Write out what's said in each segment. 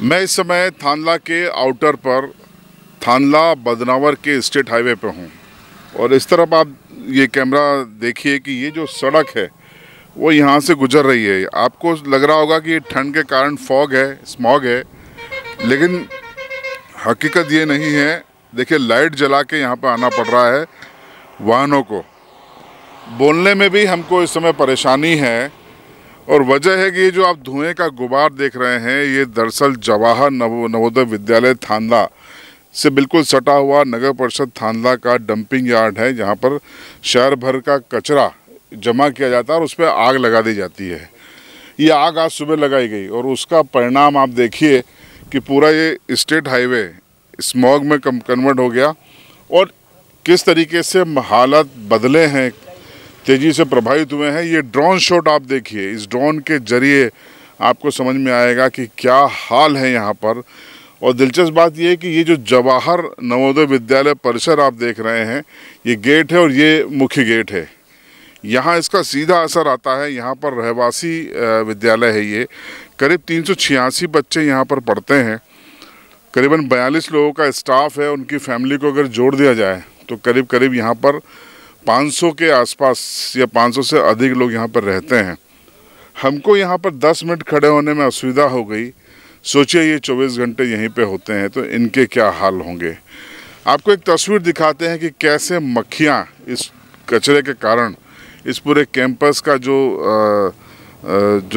मैं इस समय थानला के आउटर पर थानला बदनावर के स्टेट हाईवे पे हूँ और इस तरफ आप ये कैमरा देखिए कि ये जो सड़क है वो यहाँ से गुजर रही है। आपको लग रहा होगा कि ठंड के कारण फॉग है, स्मॉग है, लेकिन हकीकत ये नहीं है। देखिए, लाइट जला के यहाँ पर आना पड़ रहा है वाहनों को। बोलने में भी हमको इस समय परेशानी है और वजह है कि ये जो आप धुएं का गुबार देख रहे हैं, ये दरअसल जवाहर नवोदय विद्यालय थानला से बिल्कुल सटा हुआ नगर परिषद थानला का डंपिंग यार्ड है, जहाँ पर शहर भर का कचरा जमा किया जाता है और उस पर आग लगा दी जाती है। ये आग आज सुबह लगाई गई और उसका परिणाम आप देखिए कि पूरा ये स्टेट हाईवे स्मॉग में कन्वर्ट हो गया और किस तरीके से हालात बदले हैं, तेज़ी से प्रभावित हुए हैं। ये ड्रोन शॉट आप देखिए, इस ड्रोन के जरिए आपको समझ में आएगा कि क्या हाल है यहाँ पर। और दिलचस्प बात ये है कि ये जो जवाहर नवोदय विद्यालय परिसर आप देख रहे हैं, ये गेट है और ये मुख्य गेट है। यहाँ इसका सीधा असर आता है। यहाँ पर रहवासी विद्यालय है। ये करीब 386 बच्चे यहाँ पर पढ़ते हैं। करीबन 42 लोगों का स्टाफ है। उनकी फैमिली को अगर जोड़ दिया जाए तो करीब करीब यहाँ पर 500 के आसपास या 500 से अधिक लोग यहाँ पर रहते हैं। हमको यहाँ पर 10 मिनट खड़े होने में असुविधा हो गई। सोचिए, ये 24 घंटे यहीं पे होते हैं तो इनके क्या हाल होंगे। आपको एक तस्वीर दिखाते हैं कि कैसे मक्खियाँ इस कचरे के कारण इस पूरे कैंपस का जो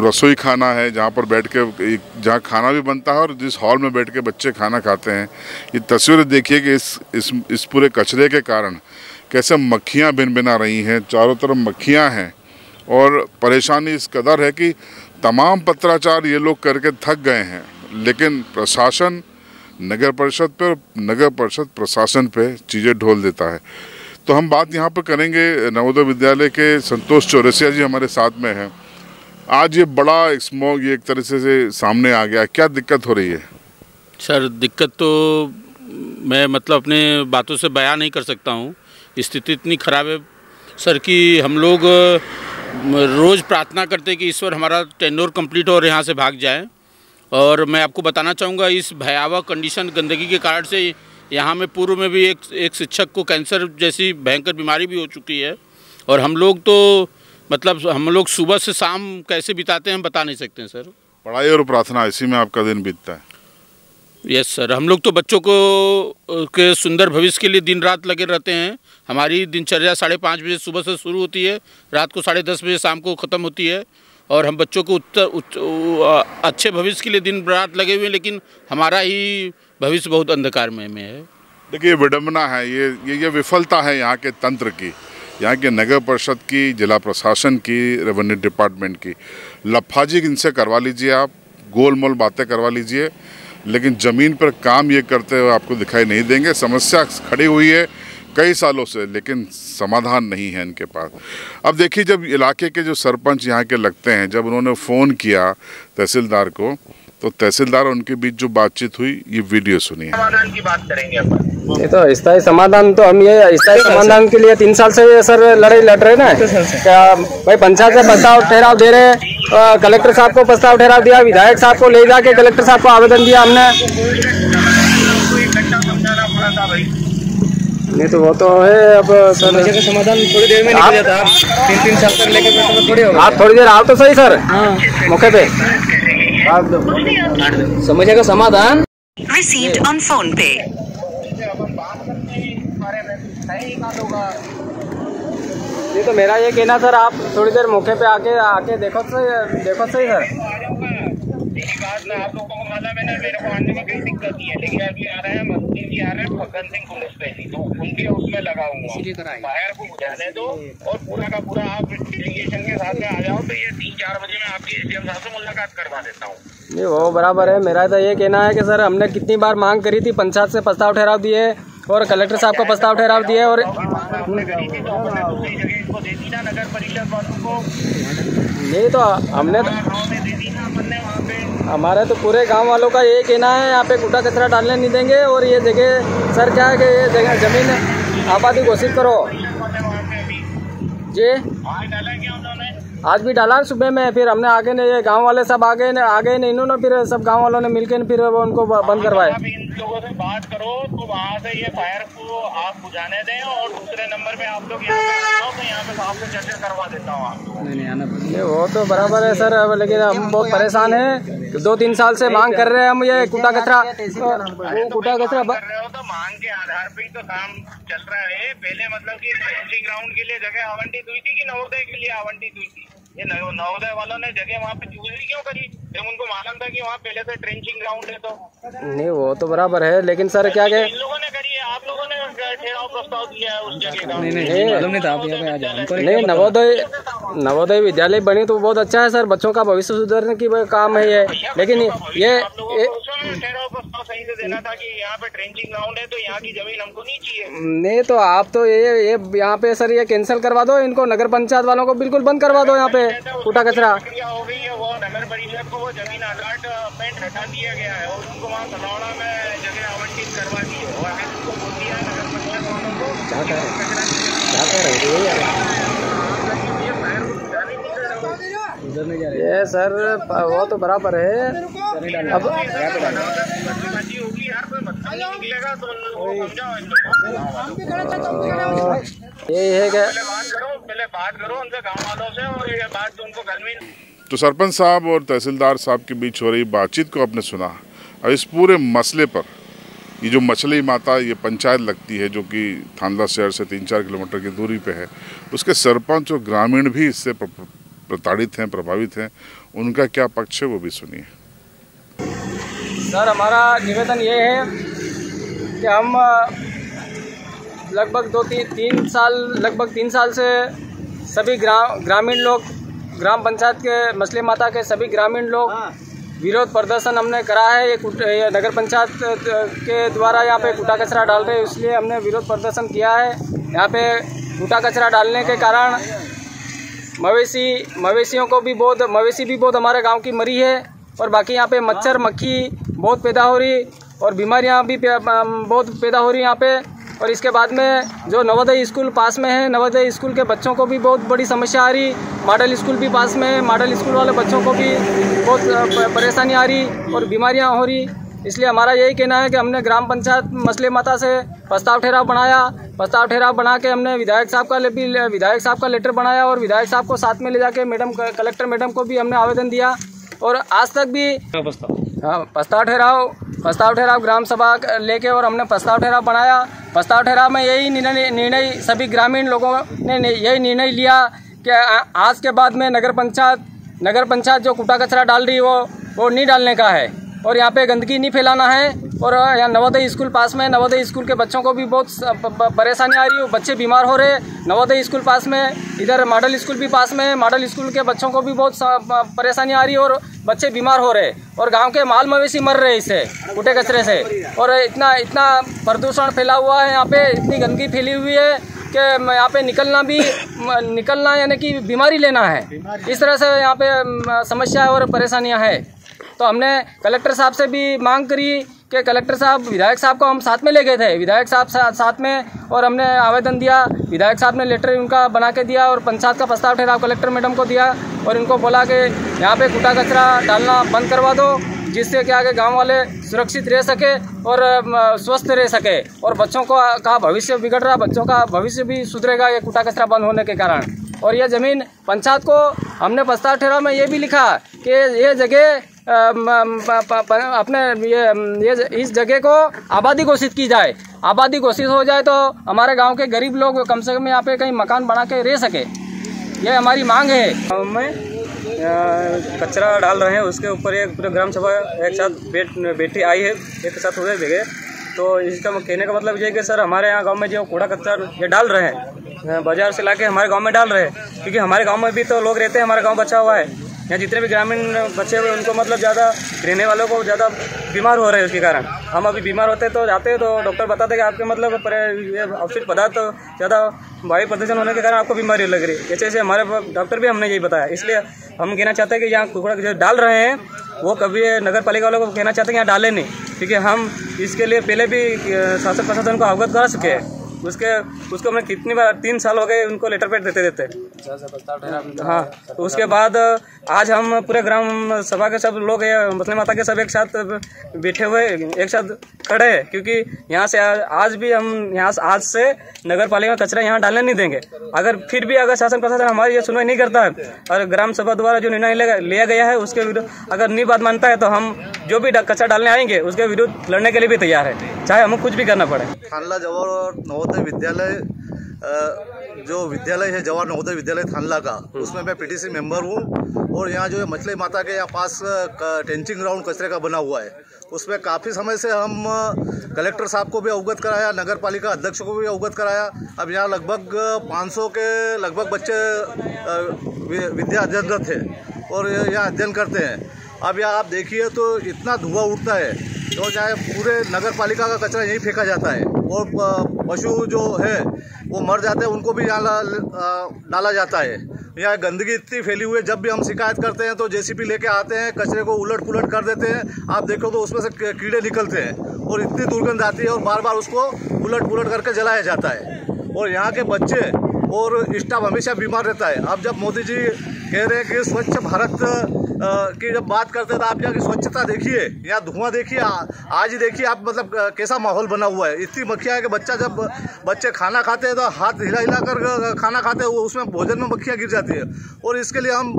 रसोई खाना है, जहाँ पर बैठ के जहाँ खाना भी बनता है और जिस हॉल में बैठ के बच्चे खाना खाते हैं, ये तस्वीर देखिए कि इस पूरे कचरे के कारण कैसे मक्खियाँ भिन-भिना रही हैं। चारों तरफ मक्खियाँ हैं और परेशानी इस कदर है कि तमाम पत्राचार ये लोग करके थक गए हैं, लेकिन प्रशासन नगर परिषद पर, नगर परिषद प्रशासन पे चीज़ें ढोल देता है। तो हम बात यहाँ पर करेंगे। नवोदय विद्यालय के संतोष चौरसिया जी हमारे साथ में हैं। आज ये बड़ा स्मॉग ये एक तरह से सामने आ गया, क्या दिक्कत हो रही है? सर, दिक्कत तो मैं मतलब अपने बातों से बयान नहीं कर सकता हूँ। स्थिति इतनी ख़राब है सर कि हम लोग रोज़ प्रार्थना करते हैं कि ईश्वर हमारा टेन्योर कंप्लीट हो और यहाँ से भाग जाए। और मैं आपको बताना चाहूँगा, इस भयावह कंडीशन गंदगी के कारण से यहाँ में पूर्व में भी एक शिक्षक को कैंसर जैसी भयंकर बीमारी भी हो चुकी है। और हम लोग तो मतलब हम लोग सुबह से शाम कैसे बिताते हैं हम बता नहीं सकते हैं सर। पढ़ाई और प्रार्थना, इसी में आपका दिन बीतता है? यस सर, हम लोग तो बच्चों को के सुंदर भविष्य के लिए दिन रात लगे रहते हैं। हमारी दिनचर्या 5:30 बजे सुबह से शुरू होती है, रात को 10:30 बजे शाम को ख़त्म होती है। और हम बच्चों को अच्छे भविष्य के लिए दिन रात लगे हुए हैं, लेकिन हमारा ही भविष्य बहुत अंधकार में है। देखिए, विडम्बना है, ये विफलता है यहाँ के तंत्र की, यहाँ के नगर परिषद की, जिला प्रशासन की, रेवेन्यू डिपार्टमेंट की। लफाजी इनसे करवा लीजिए, आप गोल मोल बातें करवा लीजिए, लेकिन ज़मीन पर काम ये करते हुए आपको दिखाई नहीं देंगे। समस्या खड़ी हुई है कई सालों से, लेकिन समाधान नहीं है इनके पास। अब देखिए, जब इलाके के जो सरपंच यहाँ के लगते हैं, जब उन्होंने फ़ोन किया तहसीलदार को, तो तहसीलदार और उनके बीच जो बातचीत हुई, ये वीडियो सुनिए। समाधान की बात करेंगे अपन। ये तो स्थायी समाधान, तो हम ये स्थायी समाधान के लिए 3 साल से सर लड़ाई लड़ रहे ना। क्या भाई, पंचायत से प्रस्ताव ठहराव दे रहे हैं, कलेक्टर साहब को प्रस्ताव ठहराव दिया, विधायक साहब को ले जाके कलेक्टर साहब को आवेदन दिया हमने। नहीं तो वो तो है। अब समस्या का समाधान थोड़ी देर में निकल जाता है। 3 साल तक लेके थोड़ी होगा। आप थोड़ी देर आओ तो सही सर, मौके पे समस्या का समाधान। Received on phone pay. ये तो मेरा ये कहना सर, आप थोड़ी देर मौके पे आके देखो सही सर। आप लोगों को मालूम है ना, मेरे को आने में कोई दिक्कत नहीं है, लेकिन अभी आ रहे हैं मंत्री जी, आ रहे हैं फग्गन सिंह पुलिस पे ही, तो उनके उसमें लगाऊंगा। फायर को बुझाने दो और पूरा का पूरा आप डेलीगेशन के साथ में आ जाओ, तो ये 3-4 बजे में आपकी एसडीएम साहब से मुलाकात करवा देता हूँ। नहीं, वो बराबर है। मेरा तो ये कहना है कि सर, हमने कितनी बार मांग करी थी, पंचायत से प्रस्ताव ठहराव दिए और कलेक्टर साहब को प्रस्ताव ठहराव दिए, और नगर परिषद वालों को नहीं तो हमने हमारे तो पूरे गांव वालों का ये कहना है, यहाँ पे कूड़ा कचरा डालने नहीं देंगे। और ये जगह सर क्या है कि ये जगह ज़मीन आबादी घोषित करो जी। आज भी डाला सुबह में, फिर हमने आगे ने ये गांव वाले सब आगे ने इन्होंने फिर सब गांव वालों ने मिलकर फिर वो उनको बंद करवाए। आप इन लोगों से बात करो तो वहाँ से ये फायर को आप बुझाने दें, और दूसरे नंबर पे आप लोग यहाँ पे आओ तो यहाँ पे आपसे चर्चा करवा देता हूँ आप। नहीं वो तो बराबर है सर, लेकिन हम बहुत परेशान हैं। 2-3 साल से मांग कर रहे हैं हम, ये कूटा कचरा कूटा कचरा कर रहे हो तो मांग के आधार पे तो काम चल रहा है। पहले मतलब कि ट्रेंचिंग ग्राउंड के लिए जगह आवंटित हुई थी कि नवोदय के लिए आवंटित हुई थी? ये नवोदय वालों ने जगह वहाँ पे चूज क्यों करी जब उनको मालूम था कि वहाँ पहले से ट्रेंचिंग ग्राउंड है? तो नहीं वो तो बराबर है, लेकिन सर क्या इन लोगों ने करी है, आप लोगों ने ठहराव प्रस्ताव दिया है उस जगह का? नहीं, नवोदय विद्यालय बनी तो बहुत अच्छा है सर, बच्चों का भविष्य सुधारने की काम है ये, लेकिन ये ठहराव प्रस्ताव सही से देना था कि यहाँ पे ट्रेंचिंग ग्राउंड है तो यहाँ की जमीन हमको नहीं चाहिए। नहीं तो आप तो ये यहाँ पे सर ये कैंसिल करवा दो, इनको नगर पंचायत वालों को बिल्कुल बंद करवा दो यहाँ पे कूटा कचरा। हो गई है वो नगर परिषद को वो जमीन अलाटमेंट हटा दिया गया है और उनको वहाँ सलौड़ा में जगह आवंटित करवा दी है और उनको बोल दिया नगर पंचायत वालों को ये सर वो तो बराबर है। अब ये है क्या, पहले बात करो उनसे गाँव वालों से और ये बात उनको कल में। तो सरपंच साहब और तहसीलदार साहब के बीच हो रही बातचीत को आपने सुना। और इस पूरे मसले पर ये जो मछली माता ये पंचायत लगती है जो कि थांदला शहर से 3-4 किलोमीटर की दूरी पे है, उसके सरपंच और ग्रामीण भी इससे प्रताड़ित हैं, प्रभावित हैं। उनका क्या पक्ष है वो भी सुनिए। सर हमारा निवेदन ये है कि हम लगभग 3 साल से सभी ग्रामीण लोग, ग्राम पंचायत के मछली माता के सभी ग्रामीण लोग विरोध प्रदर्शन हमने करा है। ये नगर पंचायत के द्वारा यहाँ पे कूटा कचरा डाल रहे हैं, इसलिए हमने विरोध प्रदर्शन किया है। यहाँ पे कूटा कचरा डालने के कारण मवेशी भी बहुत हमारे गांव की मरी है, और बाकी यहाँ पे मच्छर मक्खी बहुत पैदा हो रही और बीमारियाँ भी बहुत पैदा हो रही यहाँ पे। और इसके बाद में जो नवोदय स्कूल पास में है, नवोदय स्कूल के बच्चों को भी बहुत बड़ी समस्या आ रही। मॉडल स्कूल भी पास में है, मॉडल स्कूल वाले बच्चों को भी बहुत परेशानी आ रही और बीमारियां हो रही। इसलिए हमारा यही कहना है कि हमने ग्राम पंचायत मसले माता से प्रस्ताव ठहराव बना के हमने विधायक साहब का लेटर बनाया और विधायक साहब को साथ में ले जाके कलेक्टर मैडम को भी हमने आवेदन दिया। और आज तक भी प्रस्ताव ठहराव ग्राम सभा लेके और हमने प्रस्ताव ठहराव बनाया। प्रस्ताव ठहराव में यही निर्णय सभी ग्रामीण लोगों ने यही निर्णय लिया कि आज के बाद में नगर पंचायत जो कूटा कचरा डाल रही वो नहीं डालने का है और यहाँ पे गंदगी नहीं फैलाना है। और यहाँ नवोदय स्कूल पास में, नवोदय स्कूल के बच्चों को भी बहुत परेशानी आ रही है, बच्चे बीमार हो रहे। नवोदय स्कूल पास में, इधर मॉडल स्कूल भी पास में, मॉडल स्कूल के बच्चों को भी बहुत परेशानी आ रही है और बच्चे बीमार हो रहे और गांव के माल मवेशी मर रहे इससे कूटे कचरे से। और इतना प्रदूषण फैला हुआ है, यहाँ पे इतनी गंदगी फैली हुई है कि यहाँ पे निकलना यानी कि बीमारी लेना है। इस तरह से यहाँ पे समस्या और परेशानियाँ हैं। तो हमने कलेक्टर साहब से भी मांग करी कि कलेक्टर साहब, विधायक साहब को हम साथ में ले गए थे, विधायक साहब साथ में, और हमने आवेदन दिया। विधायक साहब ने लेटर उनका बना के दिया और पंचायत का प्रस्ताव ठहराव कलेक्टर मैडम को दिया और इनको बोला कि यहाँ पे कूटा कचरा डालना बंद करवा दो, जिससे क्या कि गांव वाले सुरक्षित रह सके और स्वस्थ रह सके और बच्चों का भविष्य बिगड़ रहा, बच्चों का भविष्य भी सुधरेगा ये कूटा कचरा बंद होने के कारण। और ये ज़मीन पंचायत को हमने प्रस्ताव ठहराव में ये भी लिखा कि ये जगह अपने ये इस जगह को आबादी घोषित की जाए। आबादी घोषित हो जाए तो हमारे गांव के गरीब लोग कम से कम यहाँ पे कहीं मकान बना के रह सके, ये हमारी मांग है। गाँव में कचरा डाल रहे हैं, उसके ऊपर एक पूरे ग्राम सभा एक साथ बैठी आई है, एक साथ हुए भेगे। तो इसका कहने का मतलब ये है कि सर हमारे यहाँ गांव में जो कूड़ा कचरा ये डाल रहे हैं, बाजार से लाके हमारे गांव में डाल रहे हैं, क्योंकि हमारे गांव में भी तो लोग रहते हैं, हमारा गांव बचा हुआ है। यहाँ जितने भी ग्रामीण बच्चे हुए उनको मतलब ज़्यादा रहने वालों को ज़्यादा बीमार हो रहे हैं। उसके कारण हम अभी बीमार होते तो जाते हैं तो डॉक्टर बताते हैं कि आपके मतलब अवशिष्ट पदार्थ तो ज़्यादा वायु प्रदूषण होने के कारण आपको बीमारी लग रही है। ऐसे हमारे डॉक्टर भी हमने यही बताया। इसलिए हम कहना चाहते हैं कि यहाँ कूड़ा जो डाल रहे हैं वो कभी नगर पालिका वालों को कहना चाहते हैं कि यहाँ डालें नहीं, क्योंकि हम इसके लिए पहले भी शासन प्रशासन को अवगत करा चुके हैं। उसको हमने कितनी बार 3 साल हो गए उनको लेटर पैड देते। हाँ, तो उसके बाद आज हम पूरे ग्राम सभा के सब लोग मुस्लिम माता के सब एक साथ बैठे हुए एक साथ खड़े हैं, क्योंकि यहाँ से आज भी हम आज से नगर पालिका कचरा यहाँ डालने नहीं देंगे। अगर फिर भी अगर शासन प्रशासन हमारी ये सुनवाई नहीं करता है और ग्राम सभा द्वारा जो निर्णय लिया गया है उसके विरुद्ध अगर नहीं बात मानता है तो हम जो भी कचरा डालने आएंगे उसके विरुद्ध लड़ने के लिए भी तैयार है, चाहे हमें कुछ भी करना पड़े। थानला जवाहर नवोदय विद्यालय जो विद्यालय है जवाहर नवोदय विद्यालय थानला का, उसमें मैं पीटीसी मेंबर हूँ। और यहाँ जो है मछली माता के यहाँ पास टेंचिंग ग्राउंड कचरे का बना हुआ है, उसमें काफ़ी समय से हम कलेक्टर साहब को भी अवगत कराया, नगर पालिका अध्यक्ष को भी अवगत कराया। अब यहाँ लगभग 500 के लगभग बच्चे विद्या अध्ययनरत है और यहाँ अध्ययन करते हैं। अब यहाँ आप देखिए तो इतना धुआं उठता है, तो चाहे पूरे नगर पालिका का कचरा यहीं फेंका जाता है और पशु जो है वो मर जाते हैं, उनको भी यहाँ डाला जाता है। यहाँ गंदगी इतनी फैली हुई है, जब भी हम शिकायत करते हैं तो जेसीबी लेके आते हैं, कचरे को उलट पुलट कर देते हैं। आप देखो तो उसमें से कीड़े निकलते हैं और इतनी दुर्गंध आती है और बार बार उसको उलट पुलट करके जलाया जाता है। और यहाँ के बच्चे और स्टाफ हमेशा बीमार रहता है। अब जब मोदी जी कह रहे हैं कि स्वच्छ भारत की जब बात करते हैं तो आप यहाँ की स्वच्छता देखिए, यहाँ धुआं देखिए, आज ही देखिए आप, मतलब कैसा माहौल बना हुआ है। इतनी मक्खियाँ है कि बच्चे खाना खाते हैं तो हाथ हिला हिला कर खाना खाते हैं, उसमें भोजन में मक्खियाँ गिर जाती है। और इसके लिए हम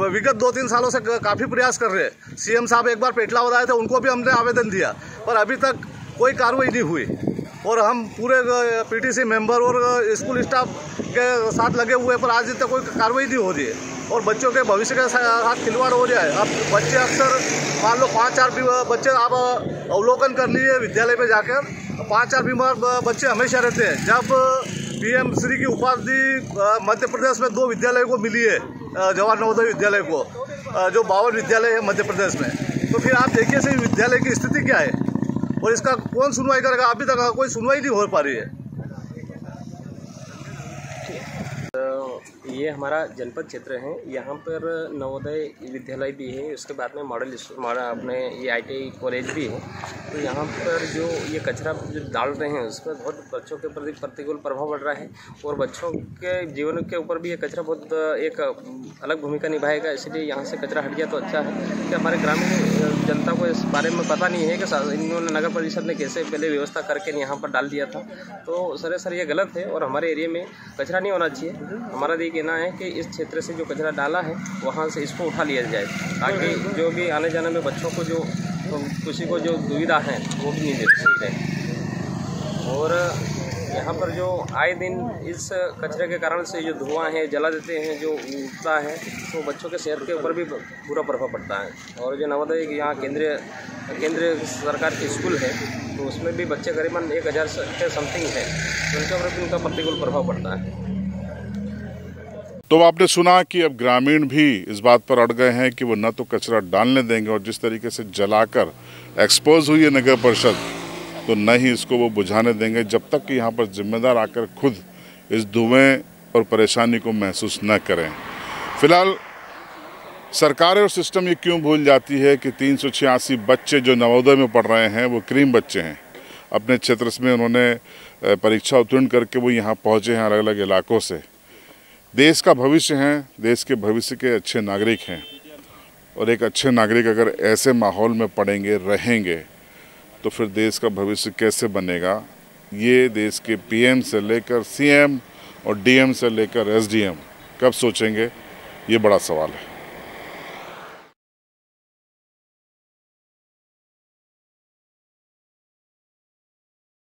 विगत 2-3 सालों से काफ़ी प्रयास कर रहे हैं। सीएम साहब एक बार पेटला बताए थे, उनको भी हमने आवेदन दिया, पर अभी तक कोई कार्रवाई नहीं हुई। और हम पूरे पीटीसी मेंबर और स्कूल स्टाफ के साथ लगे हुए, पर आज तक कोई कार्रवाई नहीं हो रही है और बच्चों के भविष्य के साथ खिलवाड़ हो रहा है। अब बच्चे अक्सर मान लो 5-4 बच्चे आप अवलोकन कर लिए विद्यालय में जाकर, 5-4 बीमार बच्चे हमेशा रहते हैं। जब पीएम श्री की उपाधि मध्य प्रदेश में 2 विद्यालय को मिली है, जवाहर नवोदय विद्यालय को, जो 52 विद्यालय है मध्य प्रदेश में, तो फिर आप देखिए सही विद्यालय की स्थिति क्या है और इसका कौन सुनवाई करेगा। अभी तक कोई सुनवाई नहीं हो पा रही है। ये हमारा जनपद क्षेत्र है, यहाँ पर नवोदय विद्यालय भी है, उसके बाद में मॉडल अपने ये ITI कॉलेज भी है। तो यहाँ पर जो ये कचरा जो डाल रहे हैं उस पर बहुत बच्चों के प्रति प्रतिकूल प्रभाव पड़ रहा है और बच्चों के जीवन के ऊपर भी ये कचरा बहुत एक अलग भूमिका निभाएगा। इसलिए यहाँ से कचरा हट गया तो अच्छा है कि हमारे ग्रामीण जनता को इस बारे में पता नहीं है कि इन्होंने नगर परिषद ने कैसे पहले व्यवस्था करके यहाँ पर डाल दिया था। तो सर ये गलत है और हमारे एरिया में कचरा नहीं होना चाहिए। हमारा ये कहना है कि इस क्षेत्र से जो कचरा डाला है वहाँ से इसको उठा लिया जाए, ताकि जो भी आने जाने में बच्चों को जो किसी को जो दुविधा है वो भी नहीं दे रहे। और यहाँ पर जो आए दिन इस कचरे के कारण से जो धुआं है जला देते हैं, जो उठता है, तो बच्चों के सेहत के ऊपर भी बुरा प्रभाव पड़ता है। और जो नवोदय यहाँ केंद्रीय सरकार की स्कूल है, तो उसमें भी बच्चे करीबन 1000 से समथिंग है, तो उनके ऊपर भी उनका प्रतिकूल प्रभाव पड़ता है। तो आपने सुना कि अब ग्रामीण भी इस बात पर अड़ गए हैं कि वो न तो कचरा डालने देंगे और जिस तरीके से जलाकर एक्सपोज हुई है नगर परिषद, तो न ही इसको वो बुझाने देंगे जब तक कि यहाँ पर जिम्मेदार आकर खुद इस धुएं और परेशानी को महसूस न करें। फिलहाल सरकारें और सिस्टम ये क्यों भूल जाती है कि 386 बच्चे जो नवोदय में पढ़ रहे हैं वो क्रीम बच्चे हैं। अपने क्षेत्र में उन्होंने परीक्षा उत्तीर्ण करके वो यहाँ पहुँचे हैं अलग अलग इलाकों से। देश का भविष्य हैं, देश के भविष्य के अच्छे नागरिक हैं और एक अच्छे नागरिक अगर ऐसे माहौल में पढ़ेंगे रहेंगे तो फिर देश का भविष्य कैसे बनेगा, ये देश के PM से लेकर CM और DM से लेकर SDM कब सोचेंगे, ये बड़ा सवाल है।